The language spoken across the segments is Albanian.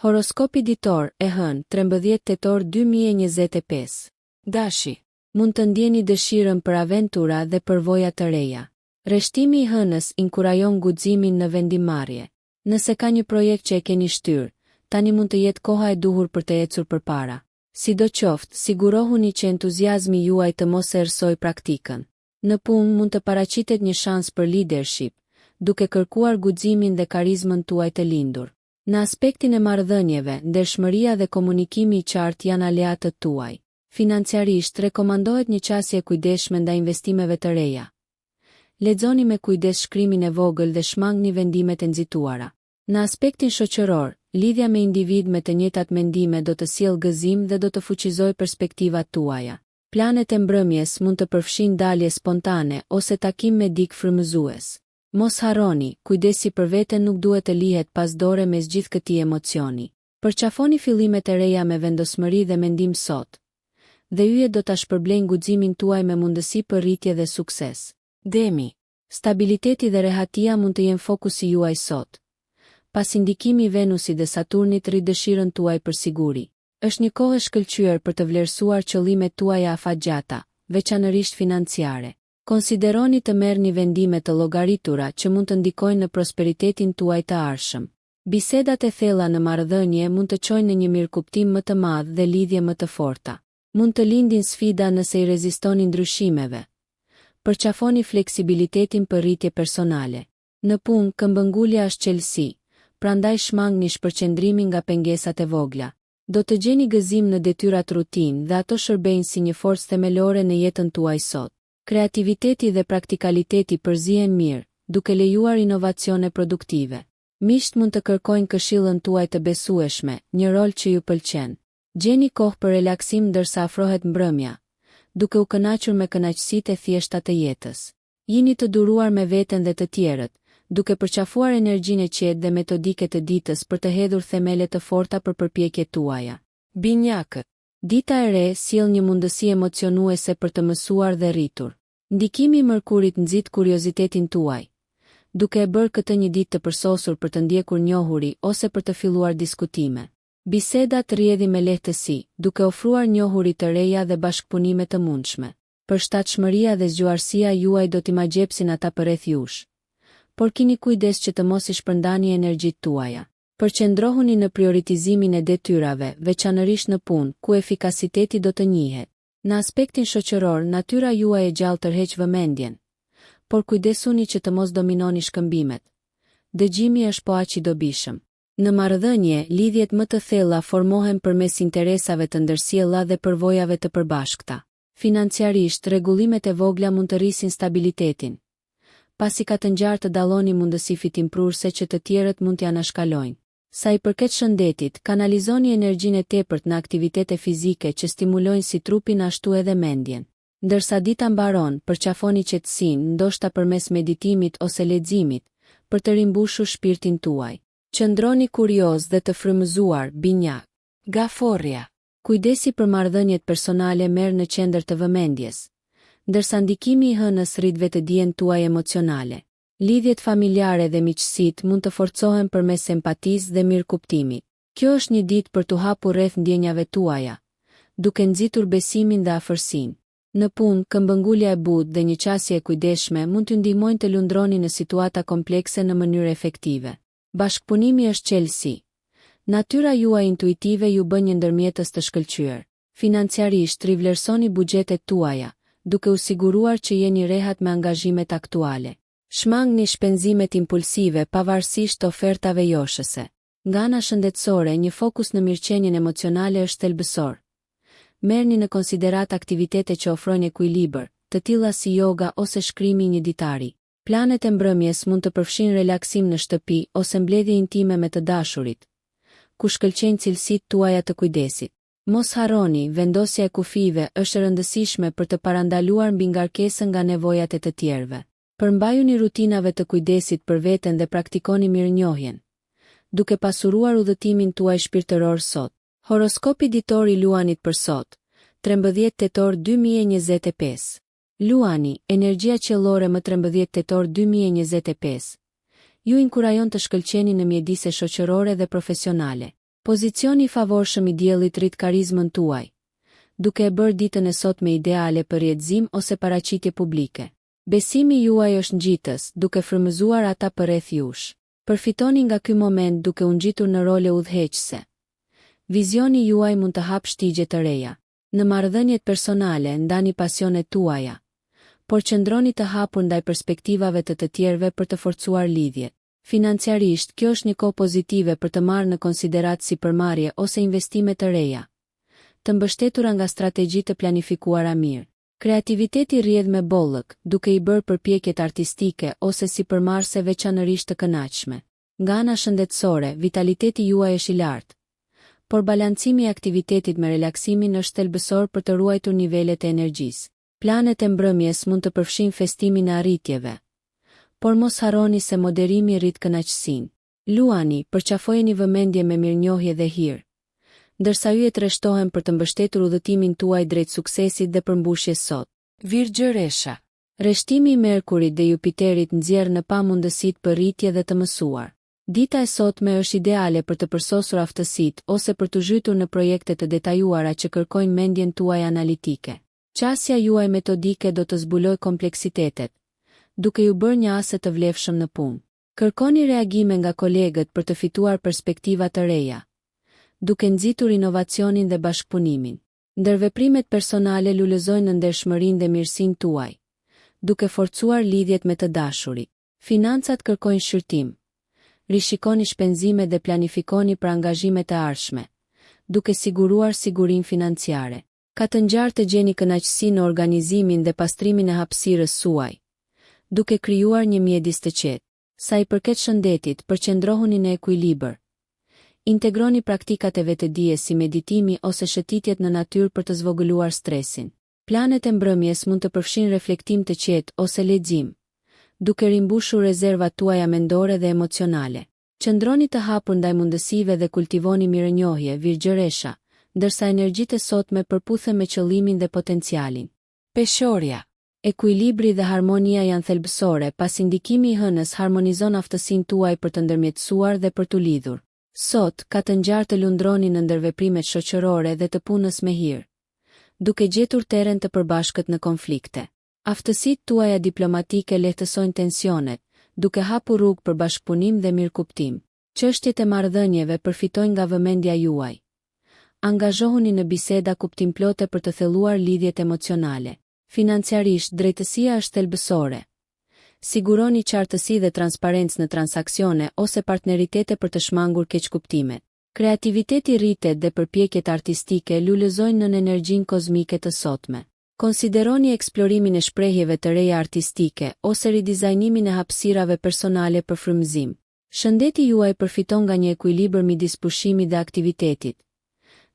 Horoskopi ditor, e hënë, 13 tetor 2025. Dashi. Mund të ndjeni dëshirën për aventura dhe përvoja të reja. Rreshtimi i hënës inkurajon guximin në vendimarrje. Nëse ka një projekt që e keni shtyrë, tani mund të jetë koha e duhur për të ecur përpara. Sidoqoftë, sigurohuni që entuziazmi juaj të mos e erësojë praktikën. Në punë mund të paraqitet një shans për leadership, duke kërkuar guximin dhe karizmën tuaj të lindur. Në aspektin e marrëdhënieve, ndershmëria dhe komunikimi i qartë janë aleatët tuaj. Financiarisht rekomandohet një qasje kujdesshme ndaj investimeve të reja. Lexoni me kujdes shkrimin e vogël dhe shmangni vendimet e nxituara. Në aspektin shoqëror, lidhja me individ me të njëjtat mendime do të sjellë gëzim dhe do të fuqizojë perspektivat tuaja. Planet e mbrëmjes mund të përfshin dalje spontane ose takim me dik frymëzues. Mos harroni, kujdesi për veten nuk duhet të lihet pas dore mes gjithë këtij emocioni. Përqafoni fillimet e reja me vendosmëri dhe mendim sot. Dhe yjet do ta shpërblejnë guximin tuaj me mundësi për rritje dhe sukses. Demi. Stabiliteti dhe rehatia mund të jenë fokusi juaj sot. Pas indikimi i Venusit dhe Saturnit rrit dëshirën tuaj për siguri. Është një kohë e shkëlqyer për të vlerësuar qëllimet tuaja afatgjata, veçanërisht financiare. Konsideroni të merrni vendime të llogaritura që mund të ndikojnë në prosperitetin tuaj të ardhshëm. Bisedat e thella në marrëdhënie mund të çojnë në një mirëkuptim më të madh dhe lidhje më të forta. Mund të lindin sfida nëse i rezistoni ndryshimeve. Përqafoni fleksibilitetin për rritje personale. Në punë, këmbëngulja është qelësi, prandaj shmangni shpërqendrimin nga pengesat e vogla. Do të gjeni gëzim në detyrat rutinë dhe ato shërbejnë si një forcë themelore në jetën tuaj sot. Kreativiteti dhe praktikaliteti përzihen mirë, duke lejuar inovacione produktive. Miqt mund të kërkojnë këshillën tuaj të besueshme, një rol që ju pëlqen. Gjeni kohë për relaksim ndërsa afrohet mbrëmja, duke u kënaqur me kënaqësitë e thjeshta të jetës. Jini të duruar me veten dhe të tjerët, duke përqafuar energjinë e qetë dhe metodike të ditës për të hedhur themele të forta për përpjekjet tuaja. Binjakët. Dita e re sjell një mundësi emocionuese për të mësuar dhe rritur. Ndikimi i Mërkurit nxit kuriozitetin tuaj, duke e bërë këtë një ditë të përsosur për të ndjekur njohuri ose për të filluar diskutime. Bisedat rrjedhin me lehtësi, duke ofruar njohuri të reja dhe bashkëpunime të mundshme. Përshtatshmëria dhe zgjuarësia juaj do t'i magjepsin ata përreth jush. Por keni kujdes që të mos i shpërndani energjitë tuaja. Përqendrohuni në prioritizimin e detyrave, veçanërisht në punë, ku efikasiteti do të njihet. Në aspektin shoqëror, natyra juaj e gjallë tërheq vëmendjen, por kujdesuni që të mos dominoni shkëmbimet. Dëgjimi është po aq i dobishëm. Në marrëdhënie, lidhjet më të thella formohen përmes interesave të ndërsjella dhe përvojave të përbashkëta. Financiarisht, rregullimet e vogla mund të rrisin stabilitetin. Pasi ka të ngjarë të dalloni mundësi fitimprurse që të tjerët mund t'ja anashkalojnë. Sa i përket shëndetit, kanalizoni energjinë e tepërt në aktivitete fizike që stimulojnë si trupin ashtu edhe mendjen. Ndërsa dita mbaron, përqafoni qetësinë, ndoshta përmes meditimit ose leximit, për të rimbushur shpirtin tuaj. Qëndroni kurioz dhe të frymëzuar, binjak. Gaforria. Kujdesi për marrëdhëniet personale merr në qendër të vëmendjes, ndërsa ndikimi i hënës rrit vetëdijen tuaj emocionale. Lidhjet familjare dhe miqësitë mund të forcohen përmes empatisë dhe mirëkuptimit. Kjo është një ditë për t'u hapur rreth ndjenjave tuaja, duke nxitur besimin dhe afërsinë. Në punë, këmbëngulja e butë dhe një qasje e kujdesshme mund t'ju ndihmojnë të lundroni në situata komplekse në mënyrë efektive. Bashkëpunimi është qelësi. Natyra juaj intuitive ju bën një ndërmjetës të shkëlqyer. Financiarisht rivlerësoni buxhetet tuaja, duke u siguruar që jeni rehat me angazhimet aktuale. Shmangni shpenzimet impulsive pavarësisht ofertave joshëse. Nga ana shëndetësore, një fokus në mirëqenien emocionale është thelbësor. Merrni në konsiderat aktivitete që ofrojnë ekuilibër, të tilla si yoga ose shkrimi i një ditari. Planet e mbrëmjes mund të përfshin relaksim në shtëpi ose mbledhje intime me të dashurit, ku shkëlqejnë cilësitë tuaja të kujdesit. Mos harroni, vendosja e kufive është e rëndësishme për të parandaluar mbi ngarkesën nga nevojat e të tjerëve. Përmbajuni rutinave të kujdesit për veten dhe praktikoni mirënjohjen, duke pasuruar udhëtimin tuaj shpirtëror sot. Horoskopi ditor i Luanit për sot, 13 tetor 2025. Luani, energjia qiellore më 13 tetor 2025. Ju inkurajon të shkëlqeni në mjedise shoqërore dhe profesionale. Pozicioni i favorshëm i diellit rrit karizmën tuaj, duke e bërë ditën e sotme ideale për rrjedhim ose paraqitje publike. Besimi juaj është ngjitës, duke frymëzuar ata përreth jush. Përfitoni nga ky moment duke u ngjitur në role udhëheqëse. Vizioni juaj mund të hapë shtigje të reja. Në marrëdhëniet personale ndani pasionet tuaja, por qëndroni të hapur ndaj perspektivave të tjerëve për të forcuar lidhjet. Financiarisht, kjo është një kohë pozitive për të marrë në konsiderat sipërmarrje ose investime të reja, të mbështetura nga strategji të planifikuara mirë. Kreativiteti rrjedh me bollëk, duke i bërë përpjekjet artistike ose sipërmarrëse veçanërisht të kënaqshme. Nga ana shëndetësore, vitaliteti juaj është i lartë, por balancimi i aktivitetit me relaksimin është thelbësor për të ruajtur nivelet e energjisë. Planet e mbrëmjes mund të përfshijnë festimin e arritjeve, por mos harroni se moderimi rrit kënaqësinë. Luani, përqafojeni vëmendje me mirënjohje dhe hir, ndërsa yjet rreshtohen për të mbështetur udhëtimin tuaj drejt suksesit dhe përmbushjes sot. Virgjëresha. Rreshtimi i Merkurit dhe Jupiterit nxjerr në pamundësitë për rritje dhe të mësuar. Dita e sotme është ideale për të përsosur aftësitë ose për të zhytur në projekte të detajuara që kërkojnë mendjen tuaj analitike. Qasja juaj metodike do të zbulojë kompleksitetet, duke ju bërë një ase të vlefshëm në punë. Kërkoni reagime nga kolegët për të fituar perspektiva të reja, duke nxitur inovacionin dhe bashkëpunimin. Ndërveprimet personale lulëzojnë në ndershmërinë dhe mirësinë tuaj, duke forcuar lidhjet me të dashurit. Financat kërkojnë shqyrtim. Rishikoni shpenzimet dhe planifikoni për angazhimet e ardhshme, duke siguruar sigurinë financiare. Ka të ngjarë të gjeni kënaqësi në organizimin dhe pastrimin e hapësirës suaj, duke krijuar një mjedis të qetë. Sa i përket shëndetit, përqendrohuni në ekuilibër. Integroni praktikat e vetëdijes si meditimi ose shëtitjet në natyrë për të zvogëluar stresin. Planet e mbrëmjes mund të përfshin reflektim të qetë ose lexim, duke rimbushur rezervat tuaja mendore dhe emocionale. Qëndroni të hapur ndaj mundësive dhe kultivoni mirënjohje, Virgjëresha, ndërsa energjitë e sotme përputhen me qëllimin dhe potencialin. Peshorja. Ekuilibri dhe harmonia janë thelbësore, pasi ndikimi i hënës harmonizon aftësinë tuaj për të ndërmjetësuar dhe për t'u lidhur. Sot, ka të ngjarë të lundroni në ndërveprimet shoqërore dhe të punës me hir, duke gjetur terren të përbashkët në konflikte. Aftësitë tuaja diplomatike lehtësojnë tensionet, duke hapur rrugë për bashkëpunim dhe mirëkuptim. Çështjet e marrëdhënieve përfitojnë nga vëmendja juaj. Angazhohuni në biseda kuptimplote për të thelluar lidhjet emocionale. Financiarisht, drejtësia është thelbësore. Siguroni qartësi dhe transparencë në transaksione ose partneritete për të shmangur keqkuptimet. Kreativiteti rritet dhe përpjekjet artistike lulëzojnë në energjinë kozmike të sotme. Konsideroni eksplorimin e shprehjeve të reja artistike ose ridizajnimin e hapësirave personale për frymëzim. Shëndeti juaj përfiton nga një ekuilibër midis pushimit dhe aktivitetit,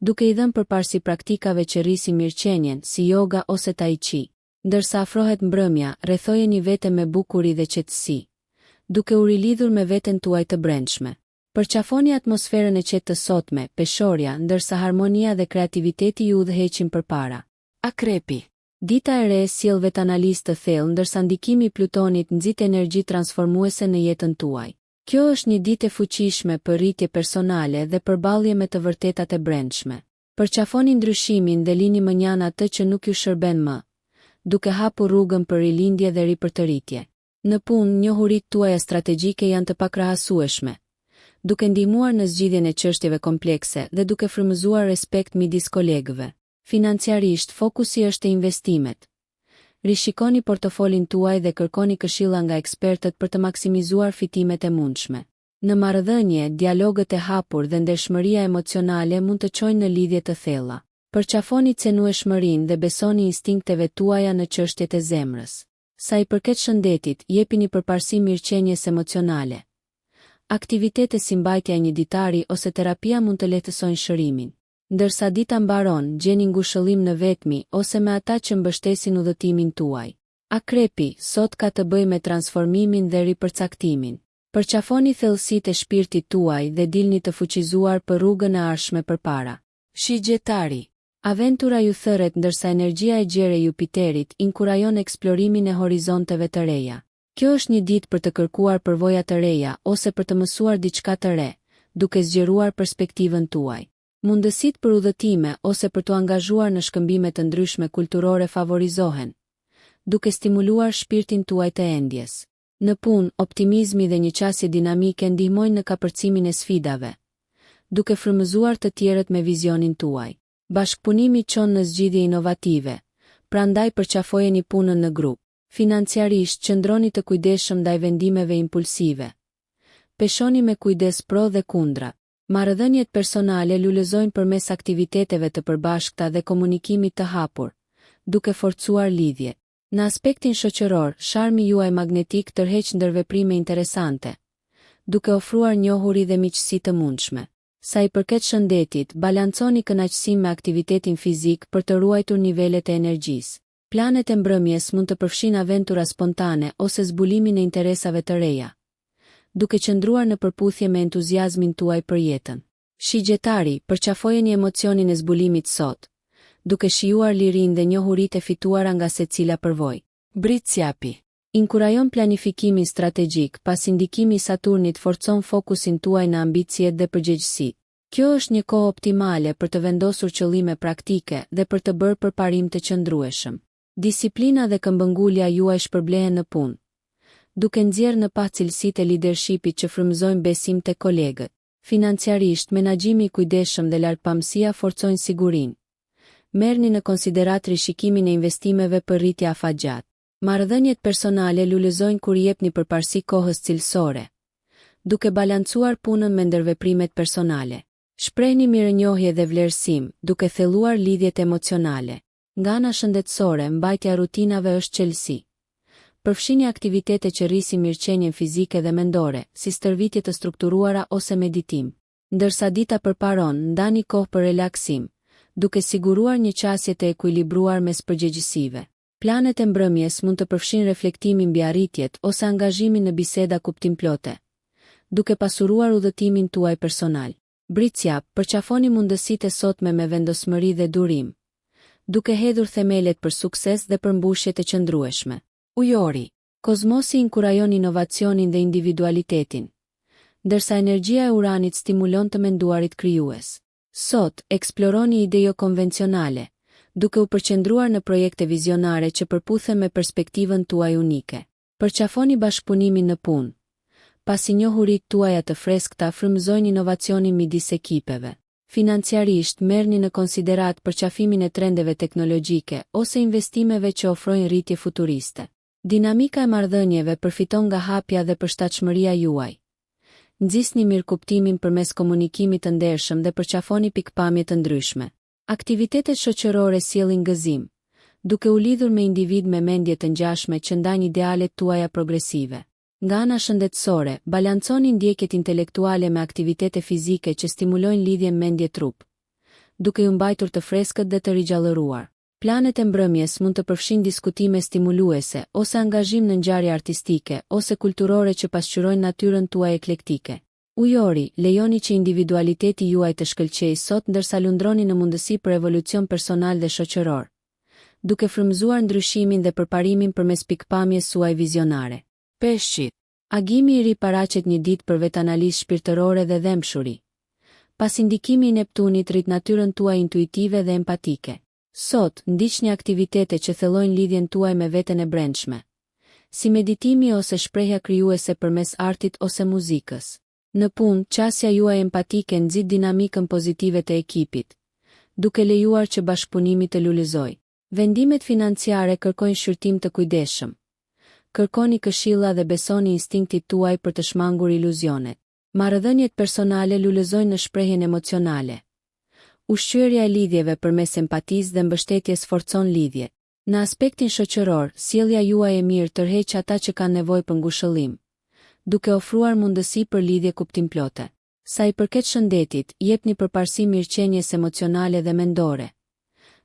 duke i dhënë përparësi praktikave që rrisin mirëqenien, si yoga ose tai chi. Ndërsa afrohet mbrëmja, rrethojeni veten me bukuri dhe qetësi, duke u rilidhur me veten tuaj të brendshme. Përqafoni atmosferën e qetë të sotme, Peshorja, ndërsa harmonia dhe kreativiteti ju udhëheqin përpara. Akrepi. Dita e re sjell vetanalizë të thellë, ndërsa ndikimi i Plutonit nxit energji transformuese në jetën tuaj. Kjo është një ditë e fuqishme për rritje personale dhe përballje me të vërtetat e brendshme. Përqafoni ndryshimin dhe lini mënjan atë që nuk ju shërben më, duke hapur rrugën për rilindje dhe ripërtëritje. Në punë, njohuritë tuaja strategjike janë të pakrahasueshme, duke ndihmuar në zgjidhjen e çështjeve komplekse dhe duke frymëzuar respekt midis kolegëve. Financiarisht, fokusi është te investimet. Rishikoni portofolin tuaj dhe kërkoni këshilla nga ekspertët për të maksimizuar fitimet e mundshme. Në marrëdhënie, dialogët e hapur dhe ndershmëria emocionale mund të çojnë në lidhje të thella. Përqafoni cenueshmërinë dhe besoni instinkteve tuaja në çështjet e zemrës. Sa i përket shëndetit, jepini përparësi mirëqenies emocionale. Aktivitete si mbajtja e një ditari ose terapia mund të lehtësojnë shërimin. Ndërsa dita mbaron, gjeni ngushëllim në vetmi ose me ata që mbështesin udhëtimin tuaj. Akrepi, sot ka të bëjë me transformimin dhe ripërcaktimin. Përqafoni thellësitë e shpirtit tuaj dhe dilni të fuqizuar për rrugën e ardhshme përpara. Shigjetari. Aventura ju thërret, ndërsa energjia e gjerë e Jupiterit inkurajon eksplorimin e horizonteve të reja. Kjo është një ditë për të kërkuar përvoja të reja ose për të mësuar diçka të re, duke zgjeruar perspektivën tuaj. Mundësitë për udhëtime ose për të angazhuar në shkëmbime të ndryshme kulturore favorizohen, duke stimuluar shpirtin tuaj të endjes. Në punë, optimizmi dhe një qasje dinamike ndihmojnë në kapërcimin e sfidave, duke frymëzuar të tjerët me vizionin tuaj. Bashkëpunimi çon në zgjidhje inovative, prandaj përqafojeni punën në grup. Financiarisht qëndroni të kujdesshëm ndaj vendimeve impulsive. Peshoni me kujdes pro dhe kundra. Marrëdhëniet personale lulëzojnë përmes aktiviteteve të përbashkëta dhe komunikimit të hapur, duke forcuar lidhje. Në aspektin shoqëror, sharmi juaj magnetik tërheq ndërveprime interesante, duke ofruar njohuri dhe miqësi të mundshme. Sa i përket shëndetit, balanconi kënaqësinë me aktivitetin fizik për të ruajtur nivelet e energjisë. Planet e mbrëmjes mund të përfshin aventura spontane ose zbulimin e interesave të reja, duke qëndruar në përputhje me entuziazmin tuaj për jetën. Shigjetari, përqafojeni emocionin e zbulimit sot, duke shijuar lirinë dhe njohuritë e fituara nga secila përvojë. Britsjapi, inkurajon planifikimin strategjik, pas indikimi i Saturnit forcon fokusin tuaj në ambicjet dhe përgjegjësi. Kjo është një kohë optimale për të vendosur qëllime praktike dhe për të bërë përparim të qëndrueshëm. Disiplina dhe këmbëngulja juaj shpërblehen në punë, duke nxjerrë në pas cilësitë e leadershipit që frymëzojnë besim te kolegët. Financiarisht, menaxhimi i kujdesshëm dhe lartpamësia forcojnë sigurinë. Merrni në konsiderat rishikimin e investimeve për rritje afatgjatë. Marrëdhëniet personale lulëzojnë kur jepni përparësi kohës cilësore, duke balancuar punën me ndërveprimet personale. Shprehni mirënjohje dhe vlerësim, duke thelluar lidhjet emocionale. Nga ana shëndetësore, mbajtja e rutinave është çelësi. Përfshini aktivitete që rrisin mirëqenien fizike dhe mendore, si stërvitje të strukturuara ose meditim. Ndërsa dita përparon, ndani kohë për relaksim, duke siguruar një qasje të ekuilibruar mes përgjegjësive. Planet e mbrëmjes mund të përfshin reflektimin mbi arritjet ose angazhimin në biseda kuptimplote, duke pasuruar udhëtimin tuaj personal. Britsjap, përqafoni mundësitë e sotme me vendosmëri dhe durim, duke hedhur themelet për sukses dhe për mbushje të qëndrueshme. Ujori, kozmosi inkurajon inovacionin dhe individualitetin, ndërsa energjia e Uranit stimulon të menduarit krijues. Sot, eksploroni ide jo konvencionale, duke u përqendruar në projekte vizionare që përputhen me perspektivën tuaj unike. Përqafoni bashkëpunimin në punë, pasi njohuritë tuaja të freskëta frymëzojnë inovacionin midis ekipeve. Financiarisht, merrni në konsiderat përqafimin e trendeve teknologjike ose investimeve që ofrojnë rritje futuriste. Dinamika e marrëdhënieve përfiton nga hapja dhe përshtatshmëria juaj. Nxisni mirëkuptimin përmes komunikimit të ndershëm dhe përqafoni pikpamje të ndryshme. Aktivitetet shoqërore sjellin gëzim, duke u lidhur me individ me mendje të ngjashme që ndajnë idealet tuaja progresive. Nga ana shëndetësore, balanconi ndjekjet intelektuale me aktivitete fizike që stimulojnë lidhjen mendje-trup, duke ju mbajtur të freskët dhe të rigjallëruar. Planet e mbrëmjes mund të përfshin diskutime stimuluese ose angazhim në ngjarje artistike ose kulturore që pasqyrojnë natyrën tuaj eklektike. Ujori, lejoni që individualiteti juaj të shkëlqejë sot ndërsa lundroni në mundësi për evolucion personal dhe shoqëror, duke frymëzuar ndryshimin dhe përparimin përmes pikpamjes suaj vizionare. Peshqit, agimi i ri paraqet një ditë për vetanalizë shpirtërore dhe dhemshuri. Pas indikimi i Neptunit rrit natyrën tuaj intuitive dhe empatike. Sot, ndiqni aktivitete që thellojnë lidhjen tuaj me veten e brendshme, si meditimi ose shprehja krijuese përmes artit ose muzikës. Në punë, qasja juaj empatike nxit dinamikën pozitive të ekipit, duke lejuar që bashkëpunimi të lulëzojë. Vendimet financiare kërkojnë shqyrtim të kujdesshëm. Kërkoni këshilla dhe besoni instinktit tuaj për të shmangur iluzionet. Marrëdhëniet personale lulëzojnë në shprehjen emocionale. Ushqyerja e lidhjeve përmes empatisë dhe mbështetjes forcon lidhjet. Në aspektin shoqëror, sjellja juaj e mirë tërheq ata që kanë nevojë për ngushëllim, duke ofruar mundësi për lidhje kuptimplote. Sa i përket shëndetit, jepni përparësi mirëqenies emocionale dhe mendore,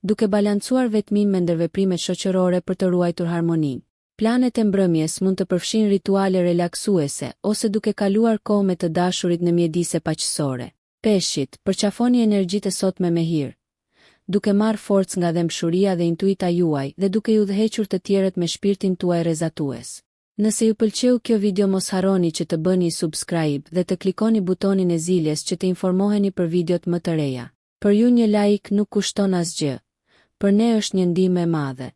duke balancuar vetmin me ndërveprimet shoqërore për të ruajtur harmoninë. Planet e mbrëmjes mund të përfshin rituale relaksuese ose duke kaluar kohë me të dashurit në mjedise paqësore. Peshqit, përqafoni energjitë e sotme me hir, duke marrë forcë nga dhemshuria dhe intuita juaj dhe duke ju udhëhequr të tjerët me shpirtin tuaj rrezatues. Nëse ju pëlqeu kjo video mos harroni që të bëni subscribe dhe të klikoni butonin e ziljes që të informoheni për videot më të reja. Për ju një like nuk kushton asgjë, për ne është një ndihmë e madhe.